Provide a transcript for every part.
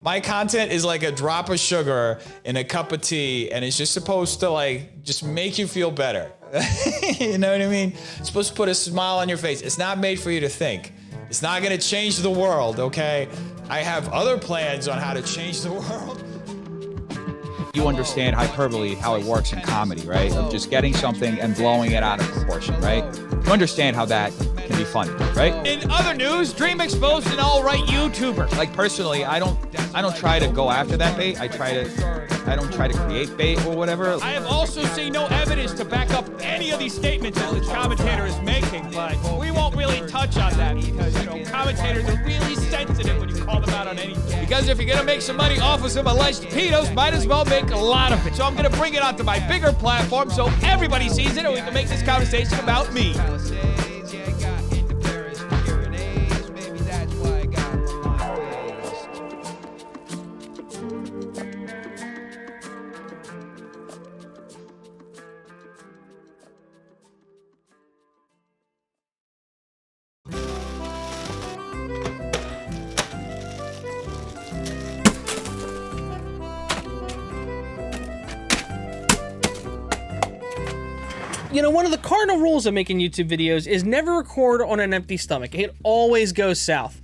My content is like a drop of sugar in a cup of tea, and it's just supposed to like just make you feel better. You know what I mean? It's supposed to put a smile on your face. It's not made for you to think. It's not gonna change the world, okay? I have other plans on how to change the world. You understand hyperbole, how it works in comedy, right? Of just getting something and blowing it out of proportion, right? You understand how that can be funny, right? In other news, Dream exposed an all-right YouTuber. Like personally, I don't try to go after that bait. I don't try to create bait or whatever. I have also seen no evidence to back up any of these statements that the commentator is making, but we won't really touch on that because, you know, commentators are really sensitive when you call them out on anything. Because if you're gonna make some money off of some alleged pedos, might as well make a lot of it. So I'm gonna bring it onto my bigger platform so everybody sees it and we can make this conversation about me. You know, one of the cardinal rules of making YouTube videos is never record on an empty stomach. It always goes south.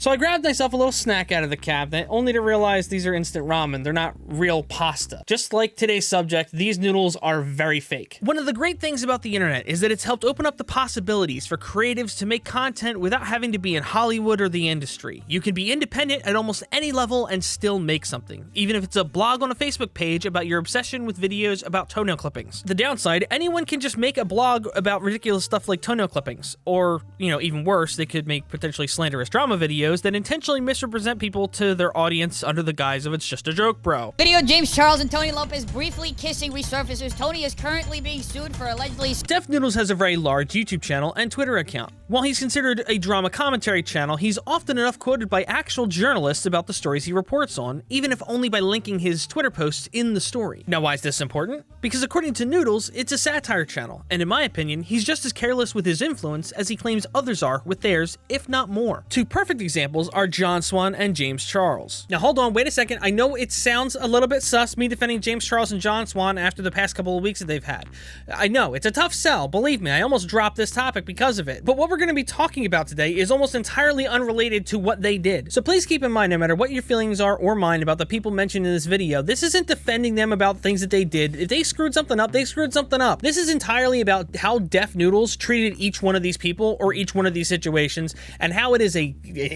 So I grabbed myself a little snack out of the cabinet, only to realize these are instant ramen. They're not real pasta. Just like today's subject, these noodles are very fake. One of the great things about the internet is that it's helped open up the possibilities for creatives to make content without having to be in Hollywood or the industry. You can be independent at almost any level and still make something, even if it's a blog on a Facebook page about your obsession with videos about toenail clippings. The downside, anyone can just make a blog about ridiculous stuff like toenail clippings, or, you know, even worse, they could make potentially slanderous drama videos that intentionally misrepresent people to their audience under the guise of it's just a joke, bro. Video James Charles and Tony Lopez briefly kissing resurfaces. Tony is currently being sued for allegedly... Def Noodles has a very large YouTube channel and Twitter account. While he's considered a drama commentary channel, he's often enough quoted by actual journalists about the stories he reports on, even if only by linking his Twitter posts in the story. Now, why is this important? Because according to Noodles, it's a satire channel, and in my opinion, he's just as careless with his influence as he claims others are with theirs, if not more. Two perfect examples are John Swan and James Charles. Now hold on, wait a second. I know it sounds a little bit sus, me defending James Charles and John Swan after the past couple of weeks that they've had. I know, it's a tough sell, believe me, I almost dropped this topic because of it. But what we're going to be talking about today is almost entirely unrelated to what they did. So please keep in mind, no matter what your feelings are or mine about the people mentioned in this video, this isn't defending them about things that they did. If they screwed something up, they screwed something up. This is entirely about how Def Noodles treated each one of these people or each one of these situations, and how it is a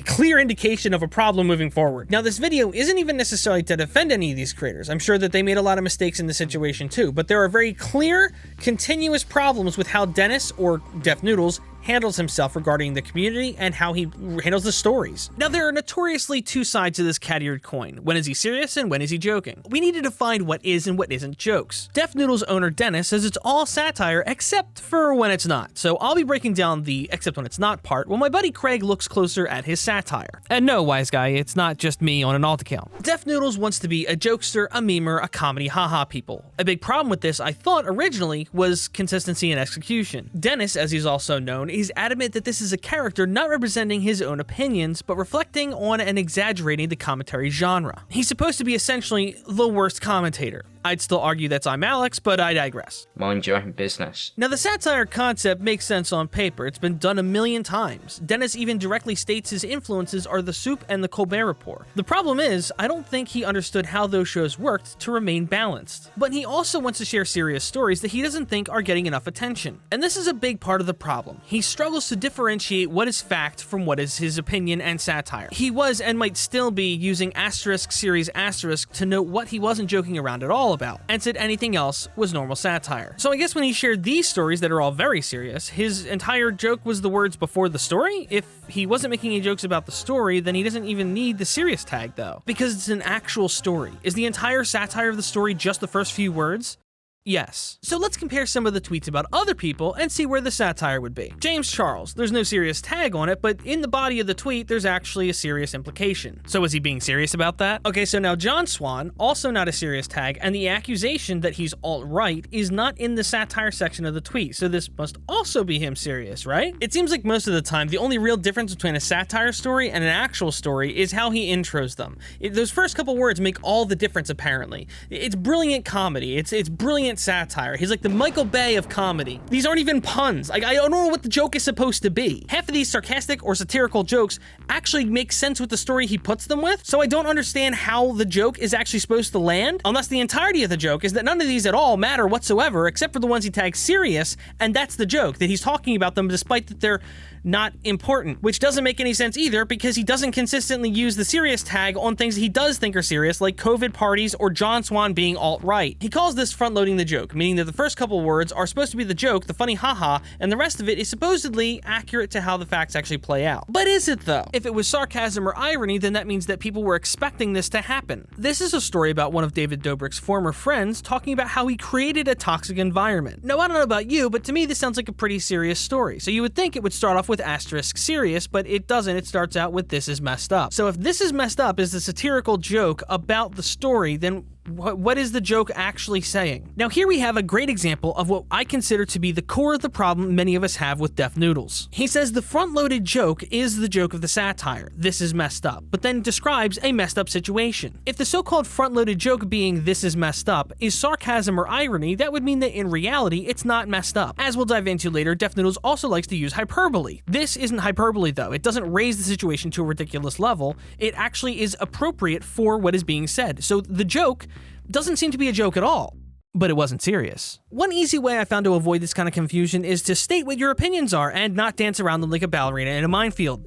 clear indication of a problem moving forward. Now, this video isn't even necessarily to defend any of these creators. I'm sure that they made a lot of mistakes in the situation too, but there are very clear, continuous problems with how Dennis, or Def Noodles, handles himself regarding the community and how he handles the stories. Now, there are notoriously two sides to this cat-eared coin. When is he serious and when is he joking? We need to define what is and what isn't jokes. Def Noodles owner Dennis says it's all satire except for when it's not. So I'll be breaking down the except when it's not part while my buddy Craig looks closer at his satire. And no, wise guy, it's not just me on an alt account. Def Noodles wants to be a jokester, a memer, a comedy haha people. A big problem with this, I thought originally, was consistency and execution. Dennis, as he's also known, he's adamant that this is a character not representing his own opinions, but reflecting on and exaggerating the commentary genre. He's supposed to be essentially the worst commentator. I'd still argue that's I'm Alex, but I digress. Mind your own business. Now, the satire concept makes sense on paper. It's been done a million times. Dennis even directly states his influences are The Soup and The Colbert Report. The problem is, I don't think he understood how those shows worked to remain balanced. But he also wants to share serious stories that he doesn't think are getting enough attention. And this is a big part of the problem. He struggles to differentiate what is fact from what is his opinion and satire. He was and might still be using asterisk series asterisk to note what he wasn't joking around at all about, and said anything else was normal satire. So I guess when he shared these stories that are all very serious, his entire joke was the words before the story? If he wasn't making any jokes about the story, then he doesn't even need the serious tag though, because it's an actual story. Is the entire satire of the story just the first few words? Yes. So let's compare some of the tweets about other people and see where the satire would be. James Charles, there's no serious tag on it, but in the body of the tweet, there's actually a serious implication. So is he being serious about that? Okay, so now John Swan, also not a serious tag, and the accusation that he's alt-right is not in the satire section of the tweet, so this must also be him serious, right? It seems like most of the time, the only real difference between a satire story and an actual story is how he intros them. Those first couple words make all the difference, apparently. It's brilliant comedy. It's brilliant satire. He's like the Michael Bay of comedy. These aren't even puns. Like, I don't know what the joke is supposed to be. Half of these sarcastic or satirical jokes actually make sense with the story he puts them with, so I don't understand how the joke is actually supposed to land, unless the entirety of the joke is that none of these at all matter whatsoever, except for the ones he tags serious, and that's the joke, that he's talking about them despite that they're not important, which doesn't make any sense either because he doesn't consistently use the serious tag on things he does think are serious, like COVID parties or John Swan being alt-right. He calls this front-loading the joke, meaning that the first couple words are supposed to be the joke, the funny haha, and the rest of it is supposedly accurate to how the facts actually play out. But is it though? If it was sarcasm or irony, then that means that people were expecting this to happen. This is a story about one of David Dobrik's former friends talking about how he created a toxic environment. Now, I don't know about you, but to me this sounds like a pretty serious story. So you would think it would start off with asterisk serious, but it doesn't. It starts out with this is messed up. So if this is messed up is the satirical joke about the story, then what is the joke actually saying? Now here we have a great example of what I consider to be the core of the problem many of us have with Deaf Noodles. He says the front-loaded joke is the joke of the satire, this is messed up, but then describes a messed up situation. If the so-called front-loaded joke being this is messed up is sarcasm or irony, that would mean that in reality it's not messed up. As we'll dive into later, Deaf Noodles also likes to use hyperbole. This isn't hyperbole though. It doesn't raise the situation to a ridiculous level. It actually is appropriate for what is being said. So the joke doesn't seem to be a joke at all, but it wasn't serious. One easy way I found to avoid this kind of confusion is to state what your opinions are and not dance around them like a ballerina in a minefield.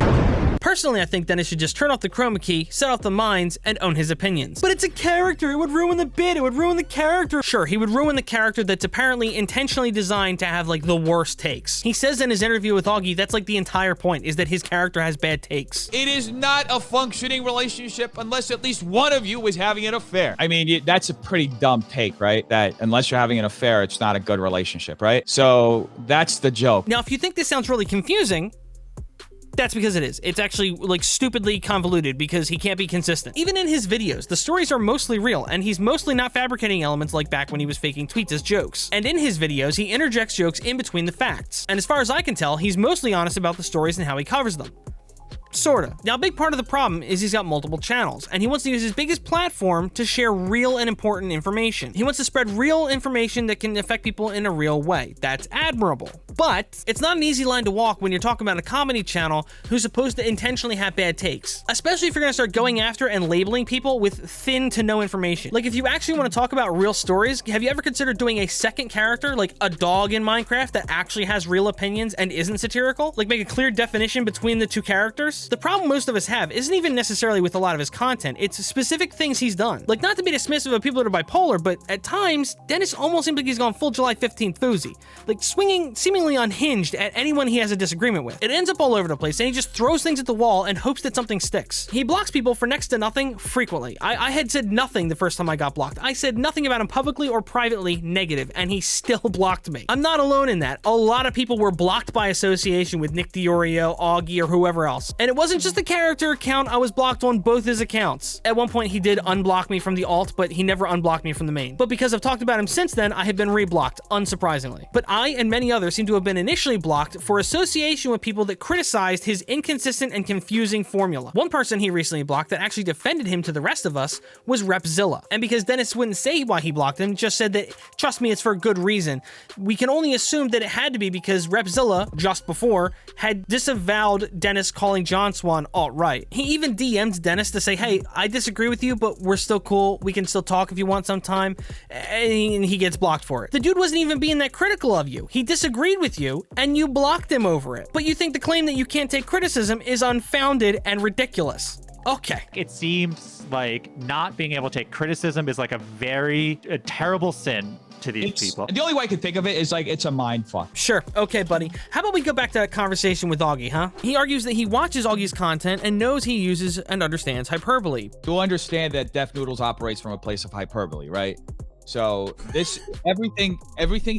Personally, I think Dennis should just turn off the chroma key, set off the mines, and own his opinions. But it's a character, it would ruin the bit, it would ruin the character. Sure, he would ruin the character that's apparently intentionally designed to have like the worst takes. He says in his interview with Augie, that's like the entire point, is that his character has bad takes. It is not a functioning relationship unless at least one of you is having an affair. I mean, that's a pretty dumb take, right? That unless you're having an affair, it's not a good relationship, right? So that's the joke. Now, if you think this sounds really confusing, that's because it is. It's actually like stupidly convoluted because he can't be consistent. Even in his videos, the stories are mostly real and he's mostly not fabricating elements like back when he was faking tweets as jokes. And in his videos, he interjects jokes in between the facts. And as far as I can tell, he's mostly honest about the stories and how he covers them. Sorta. Now, a big part of the problem is he's got multiple channels, and he wants to use his biggest platform to share real and important information. He wants to spread real information that can affect people in a real way. That's admirable. But it's not an easy line to walk when you're talking about a comedy channel who's supposed to intentionally have bad takes. Especially if you're gonna start going after and labeling people with thin to no information. Like, if you actually want to talk about real stories, have you ever considered doing a second character, like a dog in Minecraft, that actually has real opinions and isn't satirical? Like, make a clear definition between the two characters? The problem most of us have isn't even necessarily with a lot of his content, it's specific things he's done. Like, not to be dismissive of people that are bipolar, but at times, Dennis almost seems like he's gone full July 15th Fousey. Like, swinging seemingly unhinged at anyone he has a disagreement with. It ends up all over the place, and he just throws things at the wall and hopes that something sticks. He blocks people for next to nothing frequently. I had said nothing the first time I got blocked. I said nothing about him publicly or privately negative, and he still blocked me. I'm not alone in that. A lot of people were blocked by association with Nick Deorio, Augie, or whoever else. And it wasn't just the character account, I was blocked on both his accounts. At one point, he did unblock me from the alt, but he never unblocked me from the main. But because I've talked about him since then, I have been reblocked, unsurprisingly. But I and many others seem to have been initially blocked for association with people that criticized his inconsistent and confusing formula. One person he recently blocked that actually defended him to the rest of us was Repzilla. And because Dennis wouldn't say why he blocked him, just said that, trust me, it's for a good reason. We can only assume that it had to be because Repzilla, just before, had disavowed Dennis calling John Swan alt-right. He even DM'd Dennis to say, hey, I disagree with you, but we're still cool. We can still talk if you want sometime. And he gets blocked for it. The dude wasn't even being that critical of you. He disagreed with you, and you blocked him over it. But you think the claim that you can't take criticism is unfounded and ridiculous. Okay. It seems like not being able to take criticism is like a very terrible sin to these people. The only way I can think of it is like it's a mind fuck. Sure. Okay, buddy. How about we go back to that conversation with Augie, huh? He argues that he watches Augie's content and knows he uses and understands hyperbole. You'll understand that Deaf Noodles operates from a place of hyperbole, right? So everything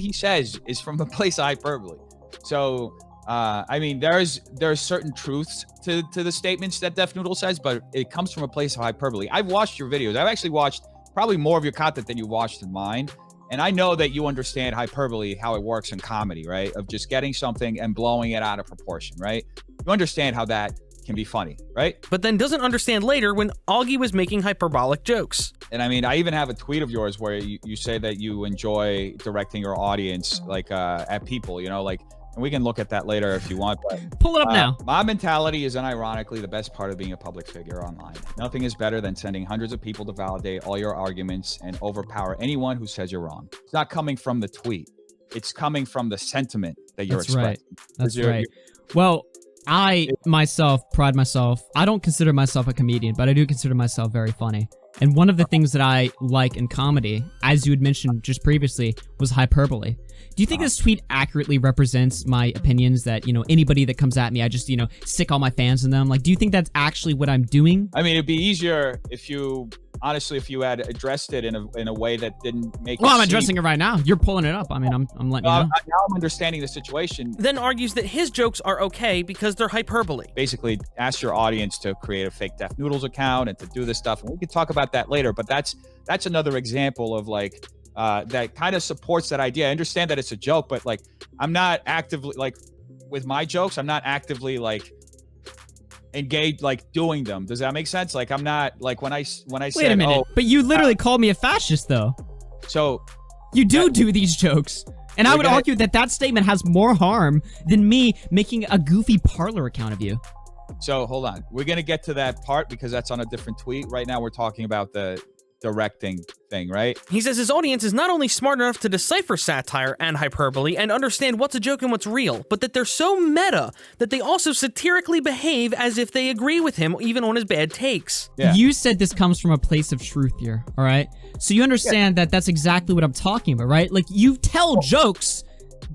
he says is from a place of hyperbole. So I mean, there's certain truths to the statements that Def Noodle says, but it comes from a place of hyperbole. I've watched your videos. I've actually watched probably more of your content than you watched in mine. And I know that you understand hyperbole, how it works in comedy, right? Of just getting something and blowing it out of proportion, right? You understand how that can be funny, right? But then doesn't understand later when Augie was making hyperbolic jokes. And I mean, I even have a tweet of yours where you say that you enjoy directing your audience like at people, you know, like, and we can look at that later if you want. But Pull it up now. Mob mentality is unironically the best part of being a public figure online. Nothing is better than sending hundreds of people to validate all your arguments and overpower anyone who says you're wrong. It's not coming from the tweet. It's coming from the sentiment that you're expressing. That's right. Well, I myself pride myself. I don't consider myself a comedian, but I do consider myself very funny. And one of the things that I like in comedy, as you had mentioned just previously, was hyperbole. Do you think this tweet accurately represents my opinions that, you know, anybody that comes at me, I just, you know, stick all my fans in them? Like, do you think that's actually what I'm doing? I mean, it'd be easier if you, honestly, if you had addressed it in a way that didn't make Well, I'm addressing it right now. You're pulling it up. I mean, I'm letting you know. Now I'm understanding the situation. Then argues that his jokes are okay because they're hyperbole. Basically, ask your audience to create a fake Def Noodles account and to do this stuff. And we can talk about that later, but that's another example of like, that kind of supports that idea. I understand that it's a joke, but like, I'm not actively, like, with my jokes, I'm not actively like engaged, like doing them. Does that make sense? Like, I'm not like when I said, wait a minute, but you literally called me a fascist though. So you do these jokes. And I would argue that statement has more harm than me making a goofy parlor account of you. So hold on. We're going to get to that part because that's on a different tweet. Right now, we're talking about the directing thing, right? He says his audience is not only smart enough to decipher satire and hyperbole and understand what's a joke and what's real, but that they're so meta that they also satirically behave as if they agree with him even on his bad takes. Yeah. You said this comes from a place of truth here, all right? So you understand that that's exactly what I'm talking about, right? Like, you tell jokes,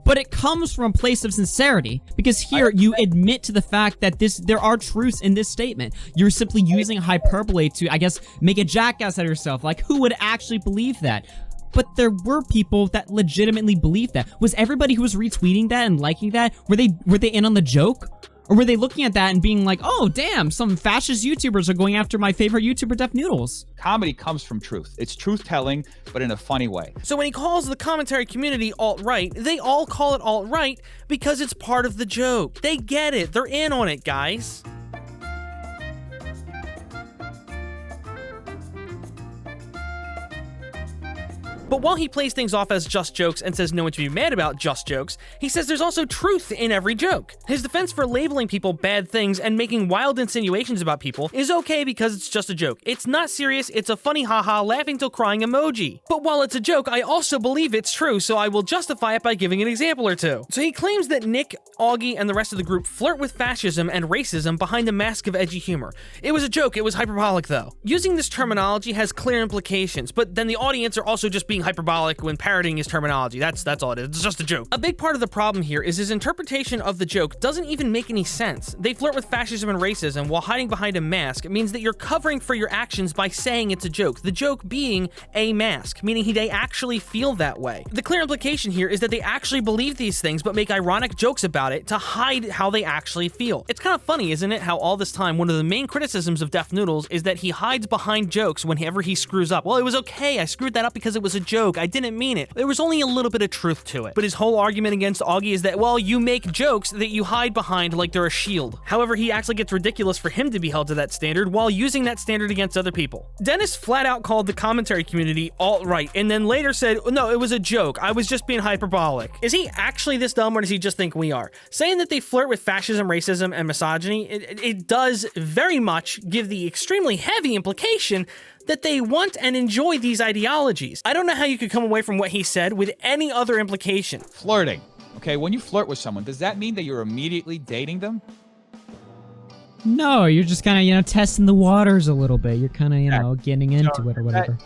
but it comes from a place of sincerity, because here you admit to the fact that there are truths in this statement. You're simply using hyperbole to, I guess, make a jackass out of yourself. Like, who would actually believe that? But there were people that legitimately believed that. Was everybody who was retweeting that and liking that, were they in on the joke? Or were they looking at that and being like, oh, damn, some fascist YouTubers are going after my favorite YouTuber, Def Noodles? Comedy comes from truth. It's truth-telling, but in a funny way. So when he calls the commentary community alt-right, they all call it alt-right because it's part of the joke. They get it. They're in on it, guys. But while he plays things off as just jokes and says no one should be mad about just jokes, he says there's also truth in every joke. His defense for labeling people bad things and making wild insinuations about people is okay because it's just a joke. It's not serious, it's a funny haha laughing till crying emoji. But while it's a joke, I also believe it's true, so I will justify it by giving an example or two. So he claims that Nick, Augie, and the rest of the group flirt with fascism and racism behind a mask of edgy humor. It was a joke, it was hyperbolic though. Using this terminology has clear implications, but then the audience are also just being hyperbolic when parroting his terminology. That's all it is. It's just a joke. A big part of the problem here is his interpretation of the joke doesn't even make any sense. They flirt with fascism and racism while hiding behind a mask. It means that you're covering for your actions by saying it's a joke. The joke being a mask, meaning they actually feel that way. The clear implication here is that they actually believe these things but make ironic jokes about it to hide how they actually feel. It's kind of funny, isn't it, how all this time one of the main criticisms of Def Noodles is that he hides behind jokes whenever he screws up. Well, it was okay. I screwed that up because it was a joke. I didn't mean it. There was only a little bit of truth to it. But his whole argument against Augie is that, well, you make jokes that you hide behind like they're a shield. However, he acts like it's ridiculous for him to be held to that standard while using that standard against other people. Dennis flat out called the commentary community alt-right and then later said, no, it was a joke. I was just being hyperbolic. Is he actually this dumb or does he just think we are? Saying that they flirt with fascism, racism, and misogyny, it does very much give the extremely heavy implication that they want and enjoy these ideologies. I don't know how you could come away from what he said with any other implication. Flirting. Okay, when you flirt with someone, does that mean that you're immediately dating them? No, you're just kind of, testing the waters a little bit. You're kind of, getting into it or whatever.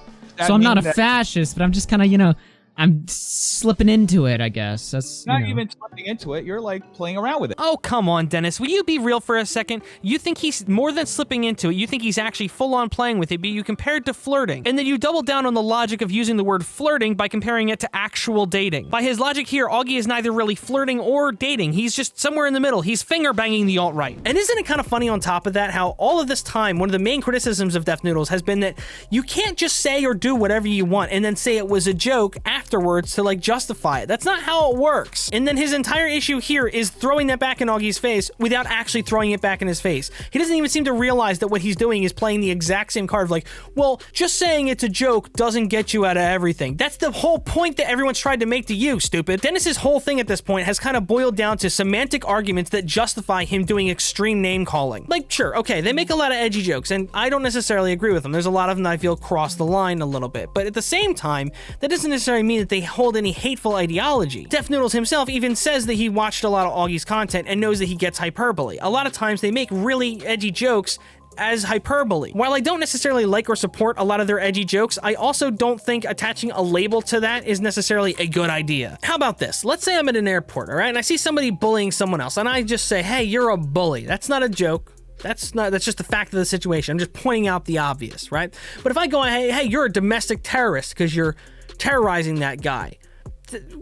So I'm not a fascist, but I'm just kind of, I'm slipping into it, I guess. That's Not even slipping into it. You're like playing around with it. Oh, come on, Dennis. Will you be real for a second? You think he's more than slipping into it. You think he's actually full-on playing with it, but you compare it to flirting. And then you double down on the logic of using the word flirting by comparing it to actual dating. By his logic here, Augie is neither really flirting or dating. He's just somewhere in the middle. He's finger-banging the alt-right. And isn't it kind of funny on top of that how all of this time, one of the main criticisms of Def Noodles has been that you can't just say or do whatever you want and then say it was a joke afterwards to like justify it. That's not how it works. And then his entire issue here is throwing that back in Augie's face without actually throwing it back in his face. He doesn't even seem to realize that what he's doing is playing the exact same card of like, well, just saying it's a joke doesn't get you out of everything. That's the whole point that everyone's tried to make to you, stupid. Dennis's whole thing at this point has kind of boiled down to semantic arguments that justify him doing extreme name calling. Like, sure, okay, they make a lot of edgy jokes, and I don't necessarily agree with them. There's a lot of them that I feel cross the line a little bit, but at the same time, that doesn't necessarily mean that they hold any hateful ideology. Def Noodles himself even says that he watched a lot of Augie's content and knows that he gets hyperbole. A lot of times they make really edgy jokes as hyperbole. While I don't necessarily like or support a lot of their edgy jokes, I also don't think attaching a label to that is necessarily a good idea. How about this? Let's say I'm at an airport, all right, and I see somebody bullying someone else, and I just say, hey, you're a bully. That's not a joke. That's just the fact of the situation. I'm just pointing out the obvious, right? But if I go, hey, you're a domestic terrorist because you're terrorizing that guy.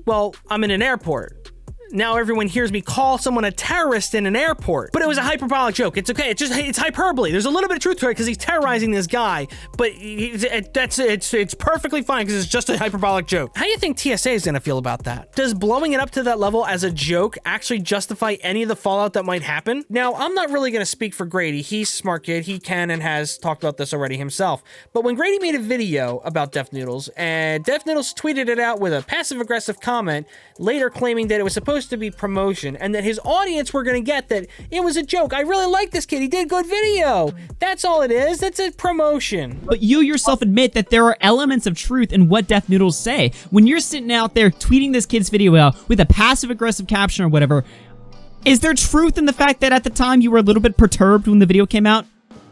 Well, I'm in an airport. Now everyone hears me call someone a terrorist in an airport. But it was a hyperbolic joke. It's okay. It's hyperbole. There's a little bit of truth to it because he's terrorizing this guy. But it's perfectly fine because it's just a hyperbolic joke. How do you think TSA is going to feel about that? Does blowing it up to that level as a joke actually justify any of the fallout that might happen? Now, I'm not really going to speak for Grady. He's a smart kid. He can and has talked about this already himself. But when Grady made a video about Def Noodles, and Def Noodles tweeted it out with a passive-aggressive comment, later claiming that it was supposed to be promotion and that his audience were going to get that it was a joke. I really like this kid. He did a good video. That's all it is. That's a promotion. But you yourself admit that there are elements of truth in what Def Noodles say. When you're sitting out there tweeting this kid's video out with a passive-aggressive caption or whatever, is there truth in the fact that at the time you were a little bit perturbed when the video came out?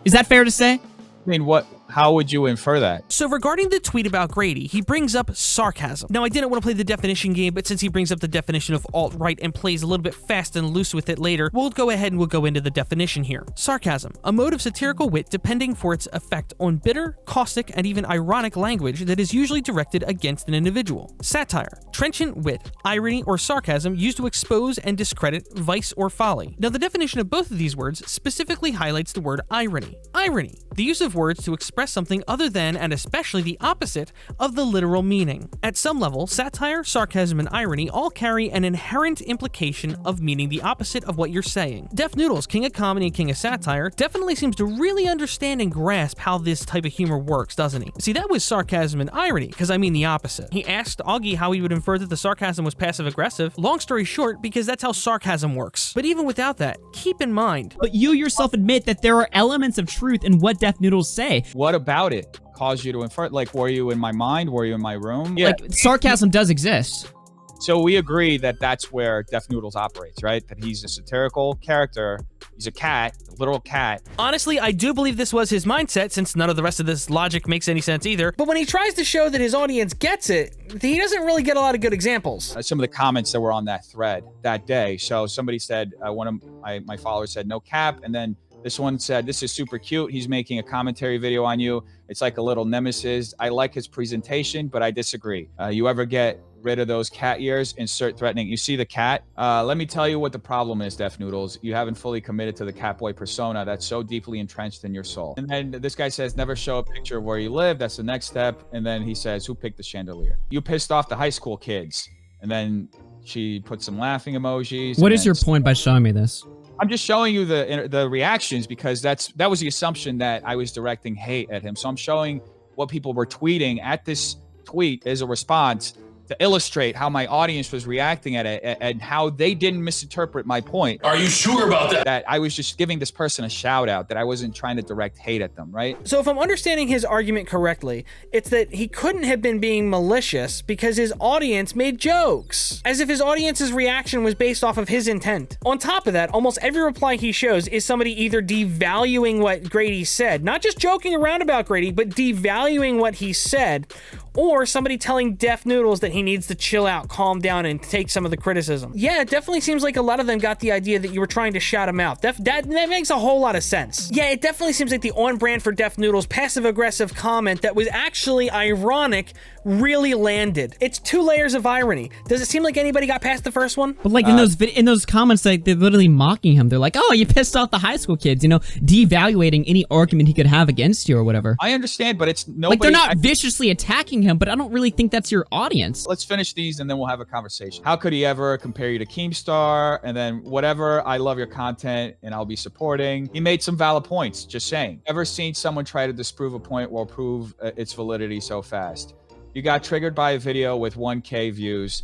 Is that fair to say? I mean, how would you infer that? So regarding the tweet about Grady, he brings up sarcasm. Now, I didn't want to play the definition game, but since he brings up the definition of alt-right and plays a little bit fast and loose with it later, we'll go ahead and we'll go into the definition here. Sarcasm, a mode of satirical wit depending for its effect on bitter, caustic, and even ironic language that is usually directed against an individual. Satire, trenchant wit, irony, or sarcasm used to expose and discredit vice or folly. Now, the definition of both of these words specifically highlights the word irony. Irony, the use of words to express something other than and especially the opposite of the literal meaning. At some level, satire, sarcasm, and irony all carry an inherent implication of meaning the opposite of what you're saying. Def Noodles, king of comedy and king of satire, definitely seems to really understand and grasp how this type of humor works, doesn't he? See, that was sarcasm and irony, because I mean the opposite. He asked Augie how he would infer that the sarcasm was passive-aggressive. Long story short, because that's how sarcasm works. But even without that, keep in mind. But you yourself admit that there are elements of truth in what Def Noodles say. What about it caused you to infer? Like, were you in my mind? Were you in my room? Yeah. Like, sarcasm does exist. So we agree that that's where Def Noodles operates, right? That he's a satirical character. He's a cat, a literal cat. Honestly, I do believe this was his mindset, since none of the rest of this logic makes any sense either. But when he tries to show that his audience gets it, he doesn't really get a lot of good examples. Some of the comments that were on that thread that day. So somebody said, one of my followers said, no cap. And then this one said, this is super cute. He's making a commentary video on you. It's like a little nemesis. I like his presentation, but I disagree. You ever get rid of those cat ears? Insert threatening. You see the cat? Let me tell you what the problem is, Def Noodles. You haven't fully committed to the catboy persona that's so deeply entrenched in your soul. And then this guy says, never show a picture of where you live. That's the next step. And then he says, who picked the chandelier? You pissed off the high school kids. And then she put some laughing emojis. What is your point by showing me this? I'm just showing you the reactions because that was the assumption that I was directing hate at him. So I'm showing what people were tweeting at this tweet as a response to illustrate how my audience was reacting at it and how they didn't misinterpret my point. Are you sure about that? That I was just giving this person a shout out, that I wasn't trying to direct hate at them, right? So if I'm understanding his argument correctly, it's that he couldn't have been being malicious because his audience made jokes, as if his audience's reaction was based off of his intent. On top of that, almost every reply he shows is somebody either devaluing what Grady said, not just joking around about Grady, but devaluing what he said, or somebody telling Def Noodles that he he needs to chill out, calm down, and take some of the criticism. Yeah, it definitely seems like a lot of them got the idea that you were trying to shout him out. That makes a whole lot of sense. Yeah, it definitely seems like the on-brand for Def Noodles passive-aggressive comment that was actually ironic really landed. It's 2 layers of irony. Does it seem like anybody got past the first one? But like in those comments, like they're literally mocking him. They're like, "Oh, you pissed off the high school kids," devaluating any argument he could have against you or whatever. I understand, but it's nobody. Like they're not viciously attacking him, but I don't really think that's your audience. Let's finish these and then we'll have a conversation. How could he ever compare you to Keemstar? And then whatever, I love your content and I'll be supporting. He made some valid points, just saying. Ever seen someone try to disprove a point or prove its validity so fast? You got triggered by a video with 1K views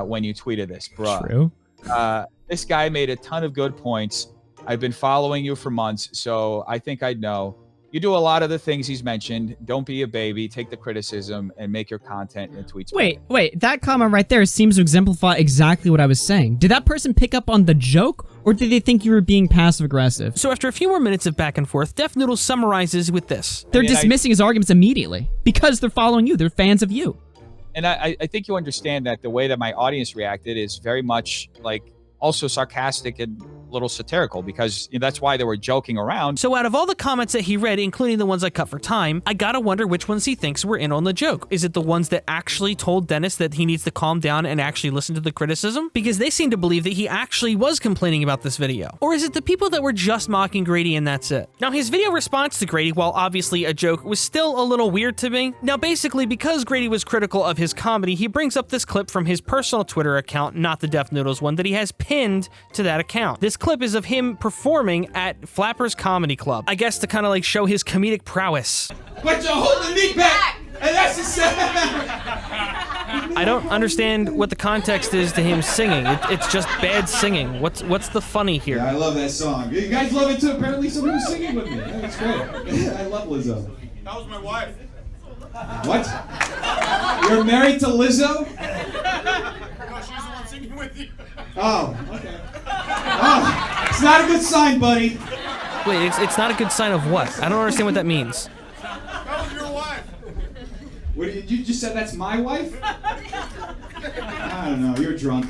when you tweeted this, bruh. True. This guy made a ton of good points. I've been following you for months, so I think I'd know. You do a lot of the things he's mentioned. Don't be a baby. Take the criticism and make your content and tweets. Wait. That comment right there seems to exemplify exactly what I was saying. Did that person pick up on the joke, or did they think you were being passive-aggressive? So after a few more minutes of back and forth, Def Noodles summarizes with this. They're dismissing his arguments immediately because they're following you. They're fans of you. And I think you understand that the way that my audience reacted is very much like also sarcastic and a little satirical, because that's why they were joking around. So out of all the comments that he read, including the ones I cut for time, I gotta wonder which ones he thinks were in on the joke. Is it the ones that actually told Dennis that he needs to calm down and actually listen to the criticism? Because they seem to believe that he actually was complaining about this video. Or is it the people that were just mocking Grady and that's it? Now, his video response to Grady, while obviously a joke, was still a little weird to me. Now, basically, because Grady was critical of his comedy, he brings up this clip from his personal Twitter account, not the Def Noodles one, that he has pinned to that account. This clip is of him performing at Flappers Comedy Club, I guess to kind of like show his comedic prowess. But you're holding me back, and that's the same. I don't understand what the context is to him singing. It's just bad singing. What's the funny here? Yeah, I love that song. You guys love it too. Apparently someone was singing with me. That's great. I love Lizzo. That was my wife. What? You're married to Lizzo? No, she's the one singing with you. Oh, okay. Oh, it's not a good sign, buddy. Wait, it's not a good sign of what? I don't understand what that means. That was your wife. What did you just said that's my wife? I don't know, you're drunk.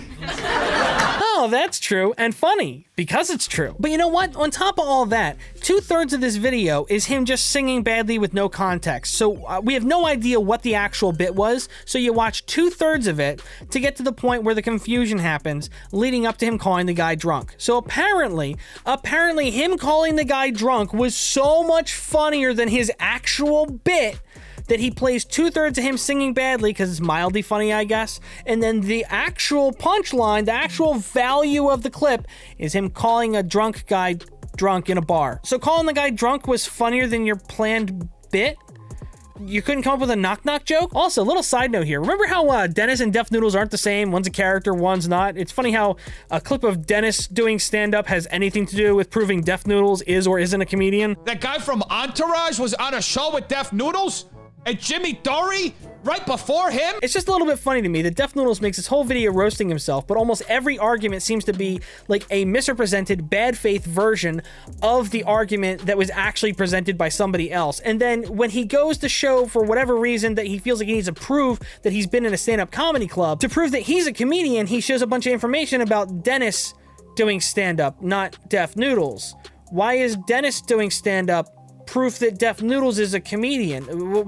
Oh, that's true and funny because it's true. But you know what? On top of all that, 2/3 of this video is him just singing badly with no context. So we have no idea what the actual bit was. So you watch 2/3 of it to get to the point where the confusion happens, leading up to him calling the guy drunk. So apparently him calling the guy drunk was so much funnier than his actual bit that he plays 2/3 of him singing badly because it's mildly funny, I guess. And then the actual punchline, the actual value of the clip is him calling a drunk guy drunk in a bar. So calling the guy drunk was funnier than your planned bit? You couldn't come up with a knock-knock joke? Also, a little side note here. Remember how Dennis and Def Noodles aren't the same? One's a character, one's not. It's funny how a clip of Dennis doing stand-up has anything to do with proving Def Noodles is or isn't a comedian. That guy from Entourage was on a show with Def Noodles? And Jimmy Dory right before him? It's just a little bit funny to me that Def Noodles makes this whole video roasting himself, but almost every argument seems to be like a misrepresented, bad faith version of the argument that was actually presented by somebody else. And then when he goes to show, for whatever reason, that he feels like he needs to prove that he's been in a stand-up comedy club, to prove that he's a comedian, he shows a bunch of information about Dennis doing stand-up, not Def Noodles. Why is Dennis doing stand-up proof that Def Noodles is a comedian?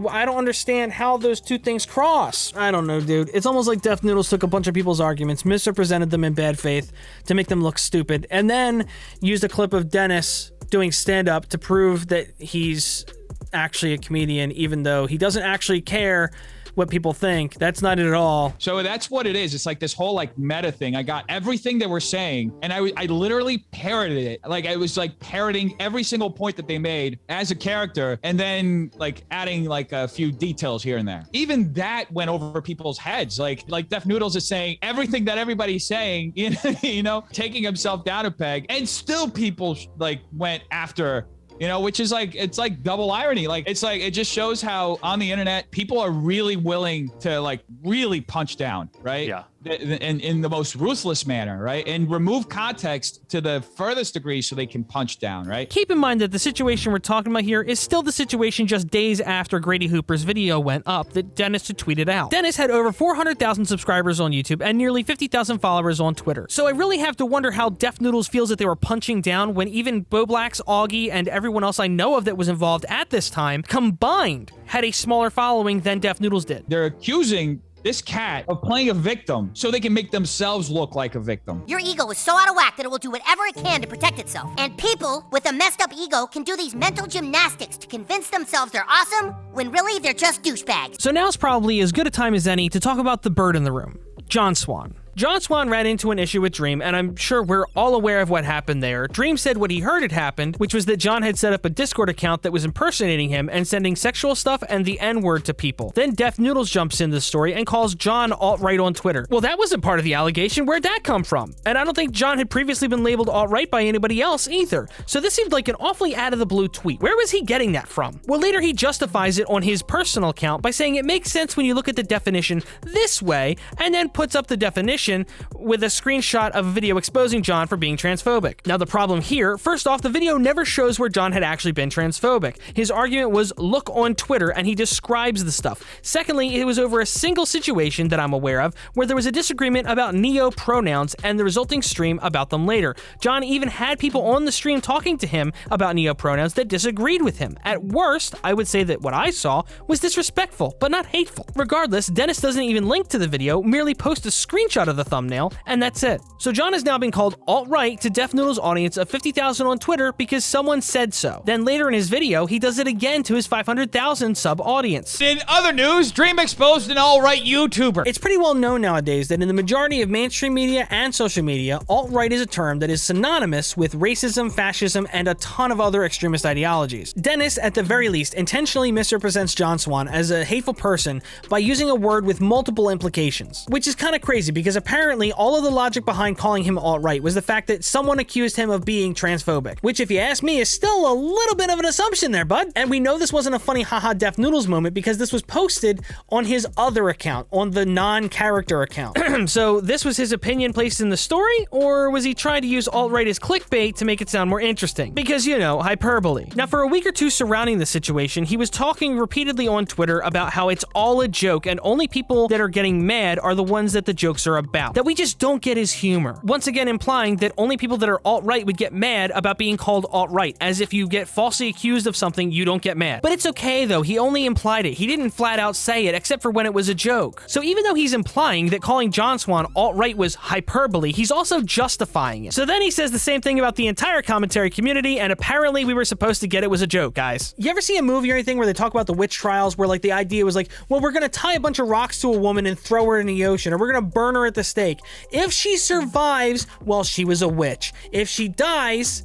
I don't understand how those two things cross. I don't know, dude. It's almost like Def Noodles took a bunch of people's arguments, misrepresented them in bad faith to make them look stupid, and then used a clip of Dennis doing stand-up to prove that he's actually a comedian, even though he doesn't actually care what people think. That's not it at all. So that's what it is. It's like this whole like meta thing. I got everything they were saying and I literally parroted it. Like I was like parroting every single point that they made as a character and then like adding like a few details here and there. Even that went over people's heads. Like Def Noodles is saying everything that everybody's saying, you know, taking himself down a peg, and still people like went after, you know, which is like, it's like double irony. Like, it's like, it just shows how on the internet, people are really willing to like really punch down, right? Yeah. in the most ruthless manner, right? And remove context to the furthest degree so they can punch down, right? Keep in mind that the situation we're talking about here is still the situation just days after Grady Hooper's video went up that Dennis had tweeted out. Dennis had over 400,000 subscribers on YouTube and nearly 50,000 followers on Twitter. So I really have to wonder how Def Noodles feels that they were punching down when even Bowblax, Augie, and everyone else I know of that was involved at this time combined had a smaller following than Def Noodles did. They're accusing this cat of playing a victim so they can make themselves look like a victim. Your ego is so out of whack that it will do whatever it can to protect itself. And people with a messed up ego can do these mental gymnastics to convince themselves they're awesome when really they're just douchebags. So now's probably as good a time as any to talk about the bird in the room, John Swan. John Swan ran into an issue with Dream, and I'm sure we're all aware of what happened there. Dream said what he heard had happened, which was that John had set up a Discord account that was impersonating him and sending sexual stuff and the N-word to people. Then Def Noodles jumps in the story and calls John alt-right on Twitter. Well, that wasn't part of the allegation. Where'd that come from? And I don't think John had previously been labeled alt-right by anybody else either. So this seemed like an awfully out-of-the-blue tweet. Where was he getting that from? Well, later he justifies it on his personal account by saying it makes sense when you look at the definition this way, and then puts up the definition with a screenshot of a video exposing John for being transphobic. Now the problem here, first off, the video never shows where John had actually been transphobic. His argument was look on Twitter and he describes the stuff. Secondly, it was over a single situation that I'm aware of where there was a disagreement about neo-pronouns and the resulting stream about them later. John even had people on the stream talking to him about neo-pronouns that disagreed with him. At worst, I would say that what I saw was disrespectful, but not hateful. Regardless, Dennis doesn't even link to the video, merely post a screenshot of the thumbnail, and that's it. So John has now been called alt-right to Def Noodles' audience of 50,000 on Twitter because someone said so. Then later in his video, he does it again to his 500,000 sub audience. In other news, Dream exposed an alt-right YouTuber. It's pretty well known nowadays that in the majority of mainstream media and social media, alt-right is a term that is synonymous with racism, fascism, and a ton of other extremist ideologies. Dennis, at the very least, intentionally misrepresents John Swan as a hateful person by using a word with multiple implications, which is kind of crazy because apparently all of the logic behind calling him alt-right was the fact that someone accused him of being transphobic, which if you ask me is still a little bit of an assumption there, bud. And we know this wasn't a funny haha Def Noodles moment because this was posted on his other account, on the non-character account. So this was his opinion placed in the story, or was he trying to use alt-right as clickbait to make it sound more interesting? Because, you know, hyperbole. Now for a week or two surrounding the situation, he was talking repeatedly on Twitter about how it's all a joke and only people that are getting mad are the ones that the jokes are about. That we just don't get his humor. Once again implying that only people that are alt-right would get mad about being called alt-right, as if you get falsely accused of something, you don't get mad. But it's okay though, he only implied it. He didn't flat out say it, except for when it was a joke. So even though he's implying that calling John Swan alt-right was hyperbole, he's also justifying it. So then he says the same thing about the entire commentary community, and apparently we were supposed to get it was a joke, guys. You ever see a movie or anything where they talk about the witch trials, where like the idea was like, well, we're gonna tie a bunch of rocks to a woman and throw her in the ocean, or we're gonna burn her at the stake. If she survives, well, she was a witch. If she dies,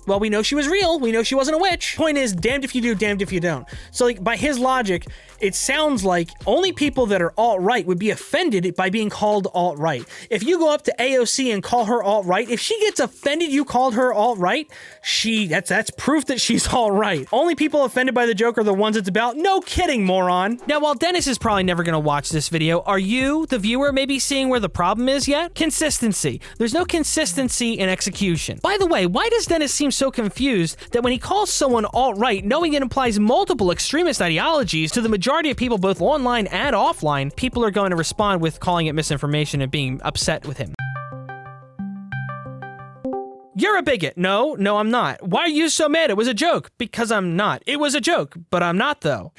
well, we know she was real. We know she wasn't a witch. Point is, damned if you do, damned if you don't. So, like, by his logic, it sounds like only people that are alt-right would be offended by being called alt-right. If you go up to AOC and call her alt-right, if she gets offended you called her alt-right, that's proof that she's alt-right. Only people offended by the joke are the ones it's about. No kidding, moron. Now, while Dennis is probably never gonna watch this video, are you, the viewer, maybe seeing where the problem is yet? Consistency. There's no consistency in execution. By the way, why does Dennis seem so confused that when he calls someone alt-right, knowing it implies multiple extremist ideologies to the majority of people both online and offline, people are going to respond with calling it misinformation and being upset with him? You're a bigot. No, I'm not. Why are you so mad? It was a joke. Because I'm not. It was a joke, but I'm not though.